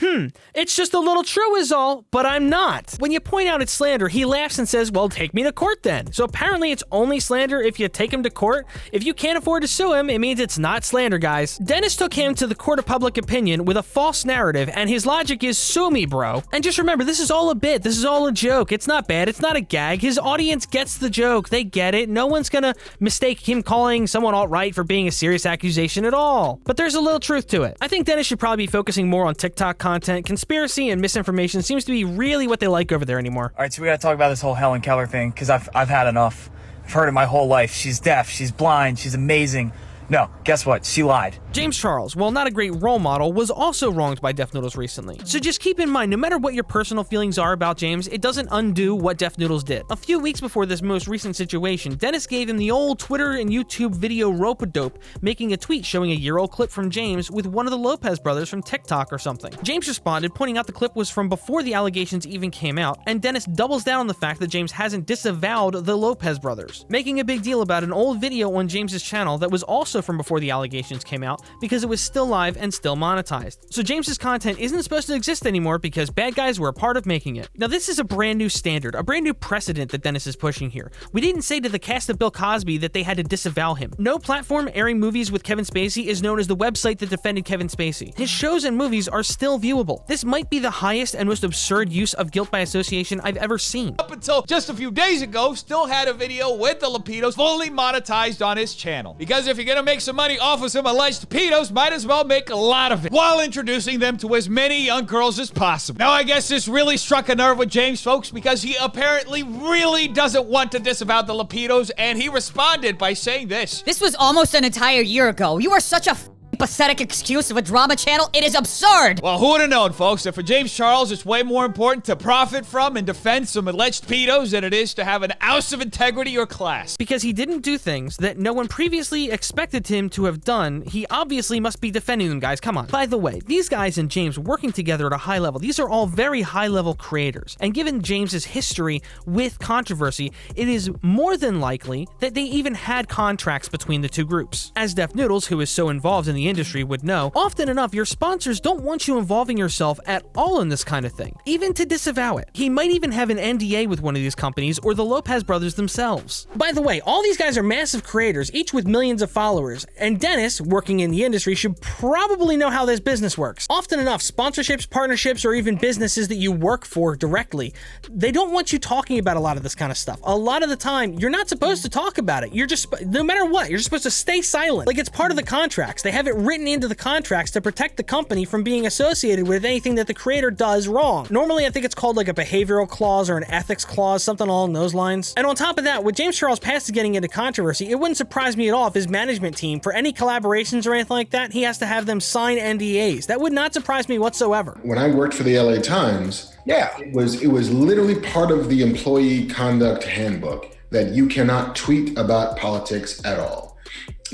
It's just a little true is all, but I'm not. When you point out it's slander, he laughs and says, well, take me to court then. So apparently it's only slander if you take him to court. If you can't afford to sue him, it means it's not slander, guys. Dennis took him to the court of public opinion with a false narrative, and his logic is sue me, bro. And just remember, this is all a bit. This is all a joke. It's not bad. It's not a gag. His audience gets the joke. They get it. No one's gonna mistake him calling someone alt-right for being a serious accusation at all. But there's a little truth to it. I think Dennis should probably be focusing more on TikTok content. Conspiracy and misinformation seems to be really what they like over there anymore. All right, so we gotta talk about this whole Helen Keller thing, because I've had enough. I've heard it my whole life. She's deaf, she's blind, she's amazing. No, guess what? She lied. James Charles, while not a great role model, was also wronged by Def Noodles recently. So just keep in mind, no matter what your personal feelings are about James, it doesn't undo what Def Noodles did. A few weeks before this most recent situation, Dennis gave him the old Twitter and YouTube video rope-a-dope, making a tweet showing a year-old clip from James with one of the Lopez brothers from TikTok or something. James responded, pointing out the clip was from before the allegations even came out, and Dennis doubles down on the fact that James hasn't disavowed the Lopez brothers, making a big deal about an old video on James's channel that was also from before the allegations came out because it was still live and still monetized. So James's content isn't supposed to exist anymore because bad guys were a part of making it. Now this is a brand new standard, a brand new precedent that Dennis is pushing here. We didn't say to the cast of Bill Cosby that they had to disavow him. No platform airing movies with Kevin Spacey is known as the website that defended Kevin Spacey. His shows and movies are still viewable. This might be the highest and most absurd use of guilt by association I've ever seen. Up until just a few days ago, still had a video with the Lapidos fully monetized on his channel. Because if you're gonna make some money off of some alleged pedos, might as well make a lot of it while introducing them to as many young girls as possible. Now, I guess this really struck a nerve with James, folks, because he apparently really doesn't want to disavow the Lapidos, and he responded by saying this. This was almost an entire year ago. You are such a pathetic excuse of a drama channel. It is absurd. Well, who would have known, folks, that for James Charles, it's way more important to profit from and defend some alleged pedos than it is to have an ounce of integrity or class. Because he didn't do things that no one previously expected him to have done, he obviously must be defending them, guys. Come on. By the way, these guys and James working together at a high level, these are all very high-level creators. And given James's history with controversy, it is more than likely that they even had contracts between the two groups. As Def Noodles, who is so involved in the industry, would know, often enough, your sponsors don't want you involving yourself at all in this kind of thing, even to disavow it. He might even have an NDA with one of these companies or the Lopez brothers themselves. By the way, all these guys are massive creators, each with millions of followers, and Dennis, working in the industry, should probably know how this business works. Often enough, sponsorships, partnerships, or even businesses that you work for directly, they don't want you talking about a lot of this kind of stuff. A lot of the time, you're not supposed to talk about it. You're just, no matter what, you're just supposed to stay silent. Like it's part of the contracts. They have it written into the contracts to protect the company from being associated with anything that the creator does wrong. Normally, I think it's called like a behavioral clause or an ethics clause, something along those lines. And on top of that, with James Charles past getting into controversy, it wouldn't surprise me at all if his management team, for any collaborations or anything like that, he has to have them sign NDAs. That would not surprise me whatsoever. When I worked for the LA Times, it was literally part of the employee conduct handbook that you cannot tweet about politics at all.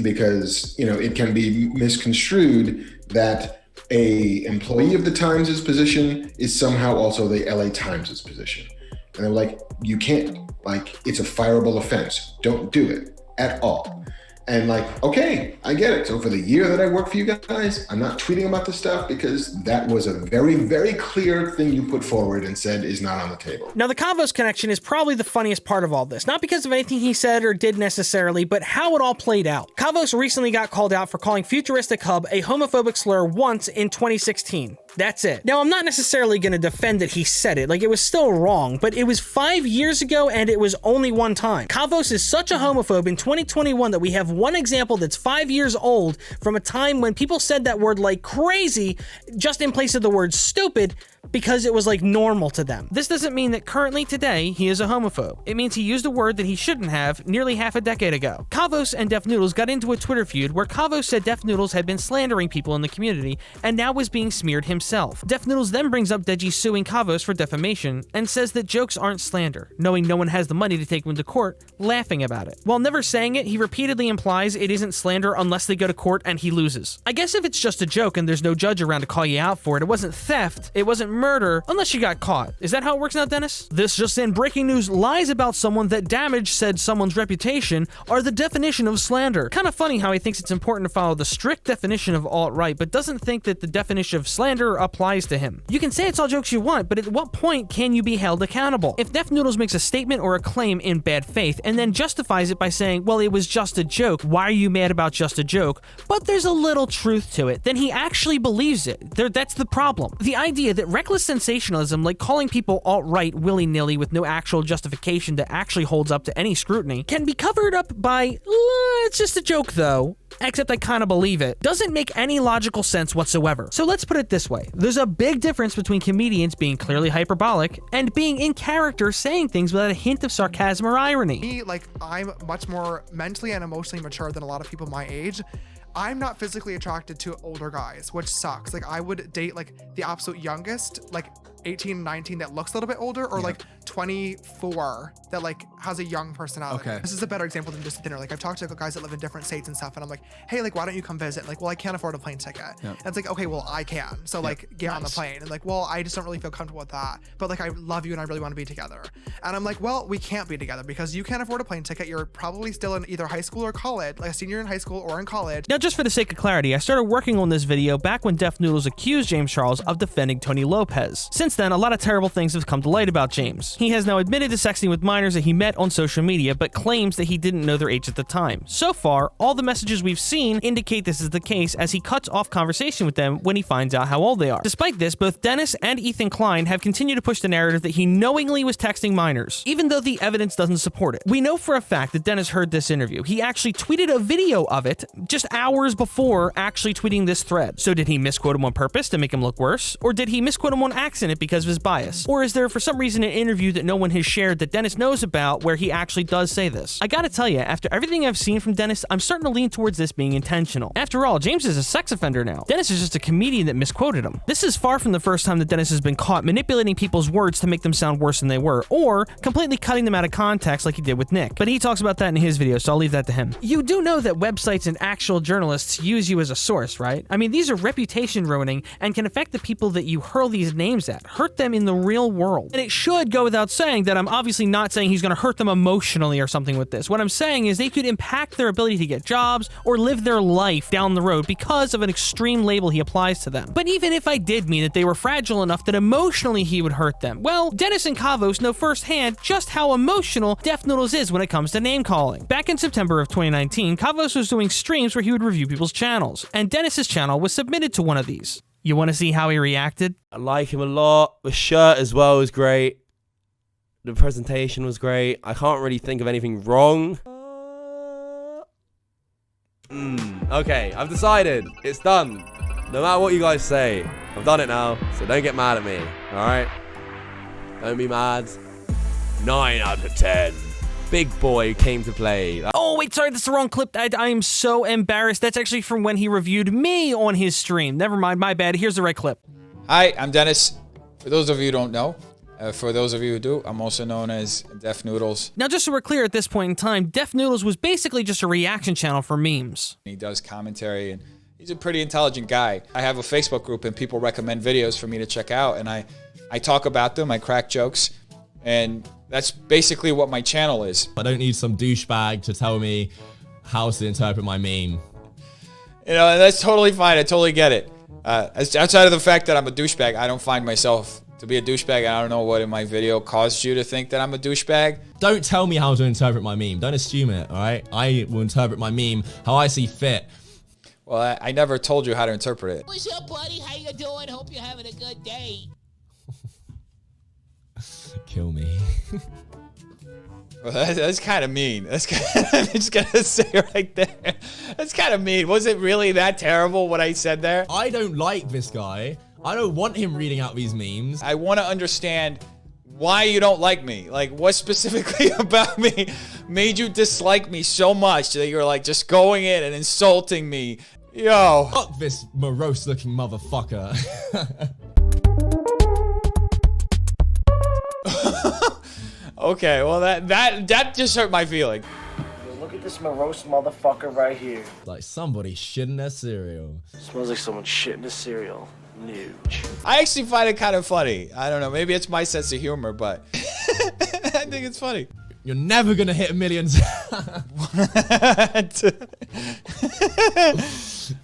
Because, it can be misconstrued that a employee of the Times' position is somehow also the LA Times' position. And they're like, you can't, it's a fireable offense. Don't do it at all. And okay, I get it. So for the year that I work for you guys, I'm not tweeting about this stuff because that was a very, very clear thing you put forward and said is not on the table. Now, the Kavos connection is probably the funniest part of all this. Not because of anything he said or did necessarily, but how it all played out. Kavos recently got called out for calling Futuristic Hub a homophobic slur once in 2016. That's it. Now, I'm not necessarily going to defend that he said it. It was still wrong, but it was 5 years ago and it was only one time. Kavos is such a homophobe in 2021 that we have one example that's 5 years old from a time when people said that word like crazy just in place of the word stupid because it was normal to them. This doesn't mean that currently today he is a homophobe. It means he used a word that he shouldn't have nearly half a decade ago. Kavos and Def Noodles got into a Twitter feud where Kavos said Def Noodles had been slandering people in the community and now was being smeared himself. Def Noodles then brings up Deji suing Kavos for defamation and says that jokes aren't slander, knowing no one has the money to take him to court, laughing about it. While never saying it, he repeatedly implies it isn't slander unless they go to court and he loses. I guess if it's just a joke and there's no judge around to call you out for it, it wasn't theft, it wasn't murder, unless you got caught. Is that how it works now, Dennis? This just in: breaking news, lies about someone that damage said someone's reputation are the definition of slander. Kind of funny how he thinks it's important to follow the strict definition of alt-right, but doesn't think that the definition of slander applies to him. You can say it's all jokes you want, but at what point can you be held accountable? If Def Noodles makes a statement or a claim in bad faith and then justifies it by saying, well, it was just a joke, why are you mad about just a joke? But there's a little truth to it, then he actually believes it. That's the problem. The idea that reckless sensationalism, like calling people alt-right willy-nilly with no actual justification that actually holds up to any scrutiny, can be covered up by, it's just a joke though, except I kind of believe it, doesn't make any logical sense whatsoever. So let's put it this way. There's a big difference between comedians being clearly hyperbolic and being in character saying things without a hint of sarcasm or irony. Me, like, I'm much more mentally and emotionally mature than a lot of people my age. I'm not physically attracted to older guys, which sucks. Like, I would date like the absolute youngest, like 18, 19 that looks a little bit older, or like 24 that like has a young personality. Okay. This is a better example than just dinner. Like, I've talked to guys that live in different states and stuff, and I'm like, hey, like, why don't you come visit? Like, well, I can't afford a plane ticket. And it's like, okay, well, I can. So like, get on the plane. And like, well, I just don't really feel comfortable with that. But like, I love you and I really want to be together. And I'm like, well, we can't be together because you can't afford a plane ticket. You're probably still in either high school or college, like a senior in high school or in college. Now, just for the sake of clarity, I started working on this video back when Def Noodles accused James Charles of defending Tony Lopez. Since then, a lot of terrible things have come to light about James. He has now admitted to sexting with minors that he met on social media, but claims that he didn't know their age at the time. So far, all the messages we've seen indicate this is the case, as he cuts off conversation with them when he finds out how old they are. Despite this, both Dennis and Ethan Klein have continued to push the narrative that he knowingly was texting minors, even though the evidence doesn't support it. We know for a fact that Dennis heard this interview. He actually tweeted a video of it just hours before actually tweeting this thread. So did he misquote him on purpose to make him look worse? Or did he misquote him on accident because of his bias? Or is there for some reason an interview that no one has shared that Dennis knows about where he actually does say this? I gotta tell you, after everything I've seen from Dennis, I'm starting to lean towards this being intentional. After all, James is a sex offender now. Dennis is just a comedian that misquoted him. This is far from the first time that Dennis has been caught manipulating people's words to make them sound worse than they were, or completely cutting them out of context like he did with Nick. But he talks about that in his video, so I'll leave that to him. You do know that websites and actual journalists use you as a source, right? I mean, these are reputation ruining and can affect the people that you hurl these names at, hurt them in the real world. And it should go without saying that I'm obviously not saying he's gonna hurt them emotionally or something with this. What I'm saying is they could impact their ability to get jobs or live their life down the road because of an extreme label he applies to them. But even if I did mean that they were fragile enough that emotionally he would hurt them, well, Dennis and Kavos know firsthand just how emotional Def Noodles is when it comes to name calling. Back in September of 2019, Kavos was doing streams where he would review people's channels, and Dennis's channel was submitted to one of these. You want to see how he reacted? I like him a lot. The shirt as well was great. The presentation was great. I can't really think of anything wrong. Okay, I've decided. It's done. No matter what you guys say, I've done it now, so don't get mad at me, alright? Don't be mad. 9 out of 10. Big boy came to play. Oh, wait, sorry, that's the wrong clip. I am so embarrassed. That's actually from when he reviewed me on his stream. Never mind, my bad. Here's the right clip. Hi, I'm Dennis. For those of you who don't know, for those of you who do, I'm also known as Def Noodles. Now, just so we're clear at this point in time, Def Noodles was basically just a reaction channel for memes. He does commentary, and he's a pretty intelligent guy. I have a Facebook group, and people recommend videos for me to check out, and I talk about them, I crack jokes, and that's basically what my channel is. I don't need some douchebag to tell me how to interpret my meme. You know, that's totally fine. I totally get it. Outside of the fact that I'm a douchebag, I don't find myself to be a douchebag. I don't know what in my video caused you to think that I'm a douchebag. Don't tell me how to interpret my meme. Don't assume it, all right? I will interpret my meme how I see fit. Well, I never told you how to interpret it. What's up, buddy? How you doing? Hope you're having a good day. Kill me. Well, that's kind of mean. That's I'm just gonna say right there. That's kind of mean. Was it really that terrible what I said there? I don't like this guy. I don't want him reading out these memes. I want to understand why you don't like me. Like, what specifically about me made you dislike me so much that you're like just going in and insulting me? Yo. Fuck this morose-looking motherfucker. Okay, well that just hurt my feeling. Yo, look at this morose motherfucker right here. Like somebody shit in their cereal. Smells like someone shit in the cereal. Nuge. I actually find it kind of funny. I don't know, maybe it's my sense of humor, but I think it's funny. You're never gonna hit millions.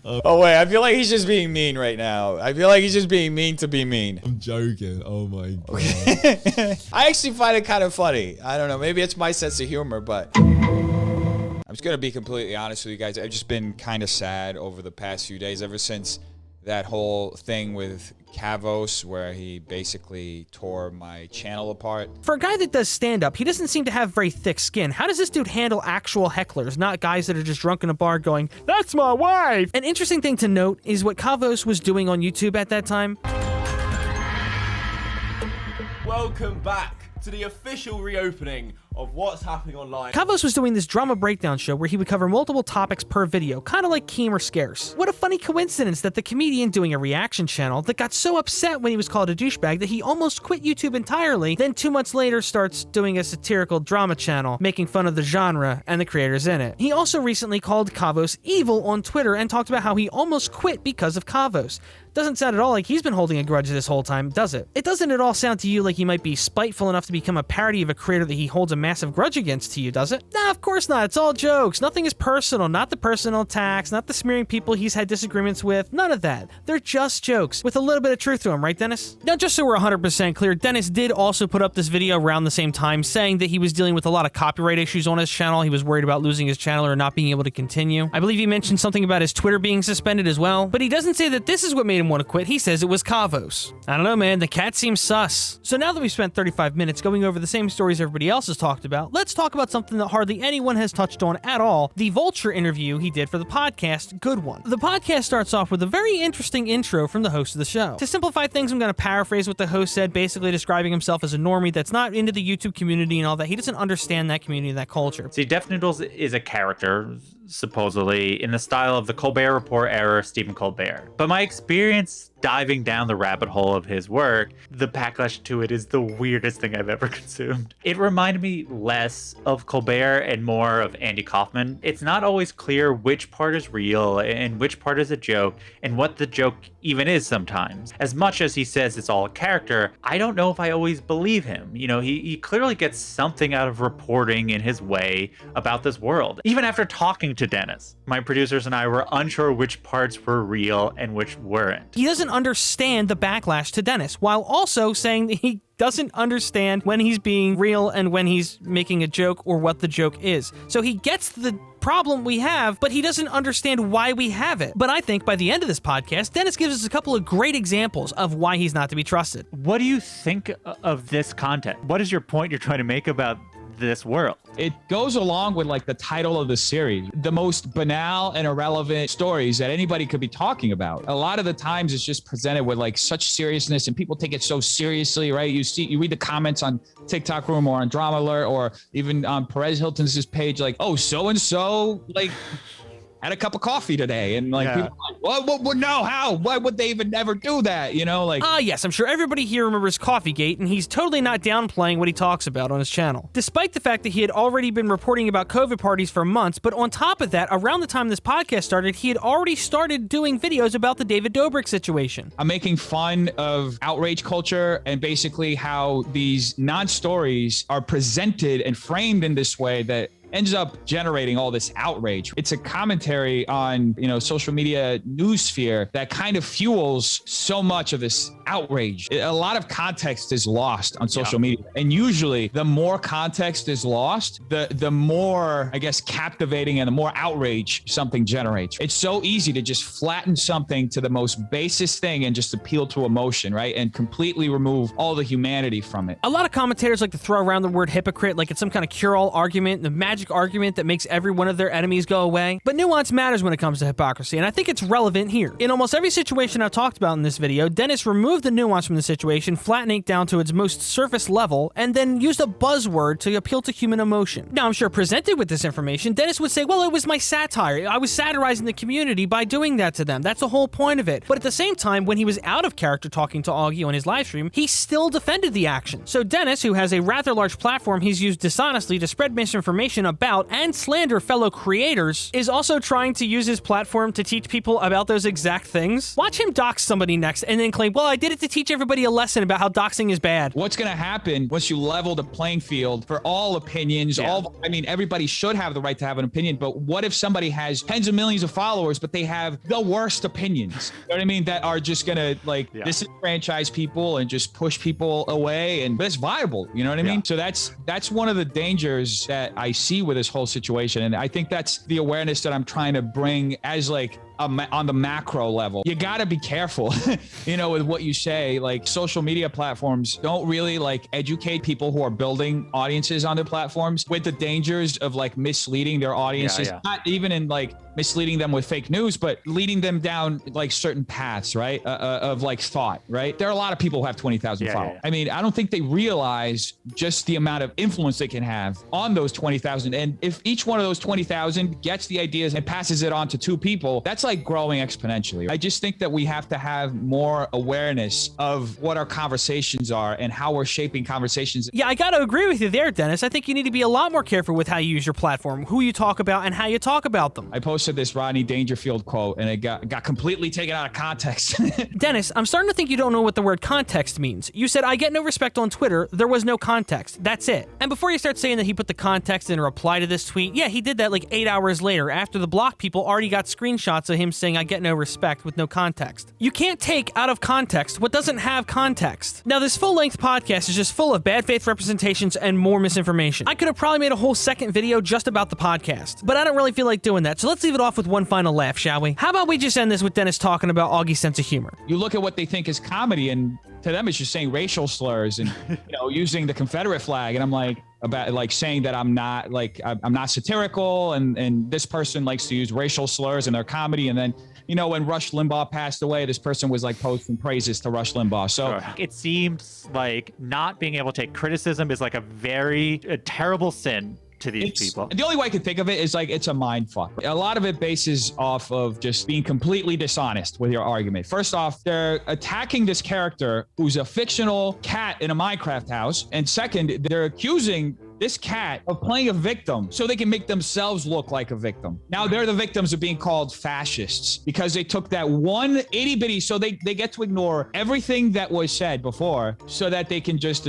Oh wait, I feel like he's just being mean right now. I feel like he's just being mean to be mean. I'm joking. Oh my god. I actually find it kind of funny. I don't know, maybe it's my sense of humor, but I'm just gonna be completely honest with you guys. I've just been kind of sad over the past few days, ever since that whole thing with Kavos where he basically tore my channel apart. For a guy that does stand-up, he doesn't seem to have very thick skin. How does this dude handle actual hecklers, not guys that are just drunk in a bar going, "That's my wife"? An interesting thing to note is what Kavos was doing on YouTube at that time. Welcome back to the official reopening of What's Happening Online. Kavos was doing this drama breakdown show where he would cover multiple topics per video, kind of like Keem or Scarce. What a funny coincidence that the comedian doing a reaction channel that got so upset when he was called a douchebag that he almost quit YouTube entirely, then 2 months later starts doing a satirical drama channel, making fun of the genre and the creators in it. He also recently called Kavos evil on Twitter and talked about how he almost quit because of Kavos. Doesn't sound at all like he's been holding a grudge this whole time, does it? It doesn't at all sound to you like he might be spiteful enough to become a parody of a creator that he holds a massive grudge against to you, does it? Nah, of course not. It's all jokes. Nothing is personal. Not the personal attacks, not the smearing people he's had disagreements with. None of that. They're just jokes with a little bit of truth to them, right, Dennis? Now, just so we're 100% clear, Dennis did also put up this video around the same time saying that he was dealing with a lot of copyright issues on his channel. He was worried about losing his channel or not being able to continue. I believe he mentioned something about his Twitter being suspended as well, but he doesn't say that this is what made him want to quit. He says it was Kavos. I don't know, man. The cat seems sus. So now that we've spent 35 minutes going over the same stories everybody else has talked about, let's talk about something that hardly anyone has touched on at all, the Vulture interview he did for the podcast, Good One. The podcast starts off with a very interesting intro from the host of the show. To simplify things, I'm going to paraphrase what the host said, basically describing himself as a normie that's not into the YouTube community and all that. He doesn't understand that community and that culture. See, Def Noodles is a character, supposedly, in the style of the Colbert Report era Stephen Colbert. But my experience diving down the rabbit hole of his work, the backlash to it is the weirdest thing I've ever consumed. It reminded me less of Colbert and more of Andy Kaufman. It's not always clear which part is real and which part is a joke, and what the joke even is sometimes. As much as he says it's all a character, I don't know if I always believe him. You know, he clearly gets something out of reporting in his way about this world. Even after talking to Dennis, my producers and I were unsure which parts were real and which weren't. He doesn't understand the backlash to Dennis, while also saying that he doesn't understand when he's being real and when he's making a joke or what the joke is. So he gets the problem we have, but he doesn't understand why we have it. But I think by the end of this podcast, Dennis gives us a couple of great examples of why he's not to be trusted. What do you think of this content? What is your point you're trying to make about this world? It goes along with like the title of the series, the most banal and irrelevant stories that anybody could be talking about. A lot of the times it's just presented with like such seriousness and people take it so seriously, right? You read the comments on TikTok Room or on Drama Alert or even on Perez Hilton's page, like, oh, so-and-so, like, had a cup of coffee today, and like people are like, what, no, how? Why would they even ever do that? You know, like. Yes, I'm sure everybody here remembers Coffeegate, and he's totally not downplaying what he talks about on his channel. Despite the fact that he had already been reporting about COVID parties for months, but on top of that, around the time this podcast started, he had already started doing videos about the David Dobrik situation. I'm making fun of outrage culture and basically how these non-stories are presented and framed in this way that ends up generating all this outrage. It's a commentary on, you know, social media news sphere that kind of fuels so much of this outrage. A lot of context is lost on social media. And usually the more context is lost, the more, I guess, captivating and the more outrage something generates. It's so easy to just flatten something to the most basest thing and just appeal to emotion, right? And completely remove all the humanity from it. A lot of commentators like to throw around the word hypocrite like it's some kind of cure-all argument, the magic argument that makes every one of their enemies go away. But nuance matters when it comes to hypocrisy, and I think it's relevant here. In almost every situation I've talked about in this video, Dennis removed the nuance from the situation, flattening it down to its most surface level, and then used a buzzword to appeal to human emotion. Now, I'm sure presented with this information, Dennis would say, well, it was my satire. I was satirizing the community by doing that to them. That's the whole point of it. But at the same time, when he was out of character talking to Augie on his live stream, he still defended the action. So Dennis, who has a rather large platform he's used dishonestly to spread misinformation about and slander fellow creators, is also trying to use his platform to teach people about those exact things. Watch him dox somebody next and then claim, well, I did it to teach everybody a lesson about how doxing is bad. What's going to happen once you level the playing field for all opinions? I mean, everybody should have the right to have an opinion, but what if somebody has tens of millions of followers, but they have the worst opinions? You know what I mean? That are just going to like disenfranchise people and just push people away, and but it's viable. You know what I mean? So that's one of the dangers that I see with this whole situation. And I think that's the awareness that I'm trying to bring as like on the macro level. You got to be careful, you know, with what you say. Like social media platforms don't really like educate people who are building audiences on their platforms with the dangers of like misleading their audiences, not even in like misleading them with fake news, but leading them down like certain paths, right? Of like thought, right? There are a lot of people who have 20,000 followers. I mean, I don't think they realize just the amount of influence they can have on those 20,000. And if each one of those 20,000 gets the ideas and passes it on to 2 people, that's like growing exponentially. I just think that we have to have more awareness of what our conversations are and how we're shaping conversations. Yeah, I got to agree with you there, Dennis. I think you need to be a lot more careful with how you use your platform, who you talk about, and how you talk about them. I posted this Rodney Dangerfield quote and it got completely taken out of context. Dennis, I'm starting to think you don't know what the word context means. You said, I get no respect on Twitter. There was no context. That's it. And before you start saying that he put the context in a reply to this tweet, yeah, he did that like 8 hours later after the block people already got screenshots of him saying, I get no respect with no context. You can't take out of context what doesn't have context. Now, this full-length podcast is just full of bad faith representations and more misinformation. I could have probably made a whole second video just about the podcast, but I don't really feel like doing that. So let's leave it off with one final laugh, shall we? How about we just end this with Dennis talking about Augie's sense of humor? You look at what they think is comedy, and to them it's just saying racial slurs and you know, using the Confederate flag, and I'm like, about like saying that I'm not satirical, and this person likes to use racial slurs in their comedy. And then, you know, when Rush Limbaugh passed away, this person was like posting praises to Rush Limbaugh. So it seems like not being able to take criticism is like a terrible sin to these people. The only way I can think of it is like it's a mind fuck. A lot of it bases off of just being completely dishonest with your argument. First off, they're attacking this character who's a fictional cat in a Minecraft house. And second, they're accusing this cat of playing a victim so they can make themselves look like a victim. Now they're the victims of being called fascists because they took that one itty bitty, so they get to ignore everything that was said before so that they can just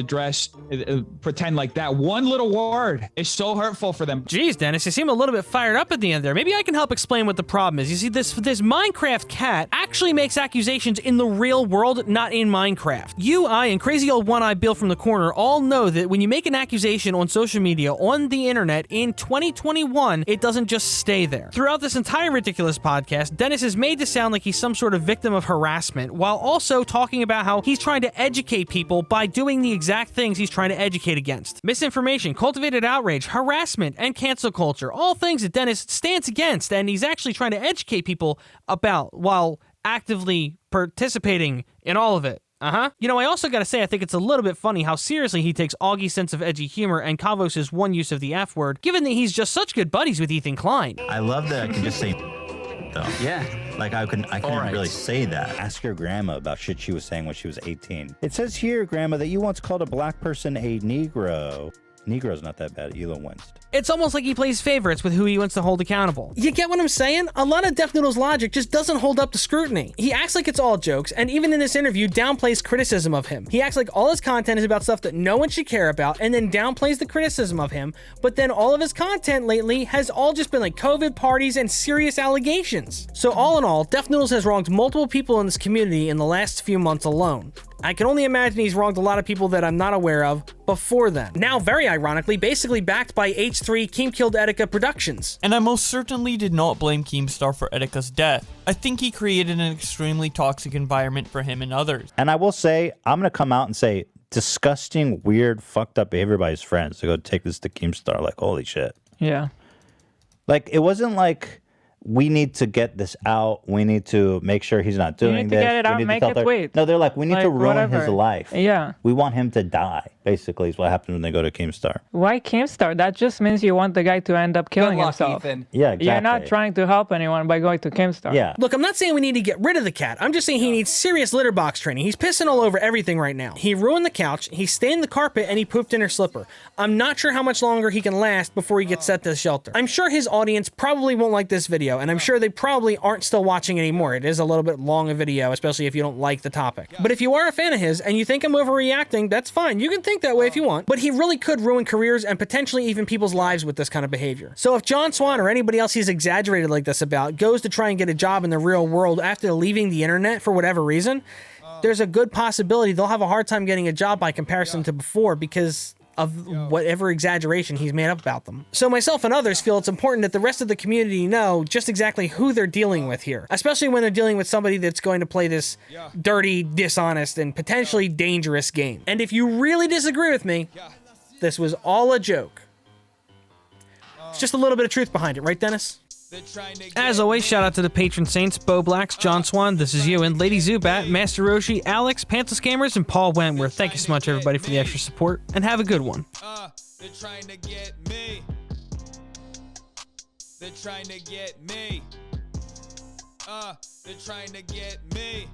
pretend like that one little word is so hurtful for them. Jeez, Dennis, you seem a little bit fired up at the end there. Maybe I can help explain what the problem is. You see, this Minecraft cat actually makes accusations in the real world, not in Minecraft. You, I, and crazy old one-eye Bill from the corner all know that when you make an accusation on social media, on the internet, in 2021, it doesn't just stay there. Throughout this entire ridiculous podcast, Dennis is made to sound like he's some sort of victim of harassment, while also talking about how he's trying to educate people by doing the exact things he's trying to educate against. Misinformation, cultivated outrage, harassment, and cancel culture, all things that Dennis stands against, and he's actually trying to educate people about while actively participating in all of it. You know, I also gotta say, I think it's a little bit funny how seriously he takes Augie's sense of edgy humor and Kavos' one use of the F word, given that he's just such good buddies with Ethan Klein. I love that I can just say though. Yeah. Like I couldn't really say that. Ask your grandma about shit she was saying when she was 18. It says here, grandma, that you once called a black person a Negro. Negro's not that bad. Elo winced. It's almost like he plays favorites with who he wants to hold accountable. You get what I'm saying? A lot of Def Noodle's logic just doesn't hold up to scrutiny. He acts like it's all jokes, and even in this interview, downplays criticism of him. He acts like all his content is about stuff that no one should care about, and then downplays the criticism of him, but then all of his content lately has all just been like COVID parties and serious allegations. So all in all, Def Noodles has wronged multiple people in this community in the last few months alone. I can only imagine he's wronged a lot of people that I'm not aware of before then. Now, very ironically, basically backed by H3 Keem Killed Etika Productions. And I most certainly did not blame Keemstar for Etika's death. I think he created an extremely toxic environment for him and others. And I will say, I'm going to come out and say, disgusting, weird, fucked up behavior by his friends to go take this to Keemstar. Like, holy shit. Yeah. Like, it wasn't like, we need to get this out. We need to make sure he's not doing this. You need to get it out, make it tweet. No, they're like, we need to ruin whatever. his life. Yeah. We want him to die, basically, is what happens when they go to Keemstar. Why Keemstar? That just means you want the guy to end up killing himself. Ethan. Yeah, exactly. You're not trying to help anyone by going to Keemstar. Yeah. Look, I'm not saying we need to get rid of the cat. I'm just saying he needs serious litter box training. He's pissing all over everything right now. He ruined the couch, he stained the carpet, and he pooped in her slipper. I'm not sure how much longer he can last before he gets sent to the shelter. I'm sure his audience probably won't like this video, and I'm sure they probably aren't still watching anymore. It is a little bit long a video, especially if you don't like the topic. But if you are a fan of his and you think I'm overreacting, that's fine. You can think that way if you want. But he really could ruin careers and potentially even people's lives with this kind of behavior. So if John Swan or anybody else he's exaggerated like this about goes to try and get a job in the real world after leaving the internet for whatever reason, there's a good possibility they'll have a hard time getting a job by comparison to before because of whatever exaggeration he's made up about them. So myself and others feel it's important that the rest of the community know just exactly who they're dealing with here, especially when they're dealing with somebody that's going to play this dirty, dishonest, and potentially dangerous game. And if you really disagree with me, this was all a joke. It's just a little bit of truth behind it, right, Dennis? As always, shout out to the patron saints, Bowblax, John Swan, This Is You, and Lady Zubat, Master Roshi, Alex, Panther Scammers, and Paul Wentworth. Thank you so much, everybody, for the extra support, and have a good one. They're trying to get me. They're trying to get me. They're trying to get me.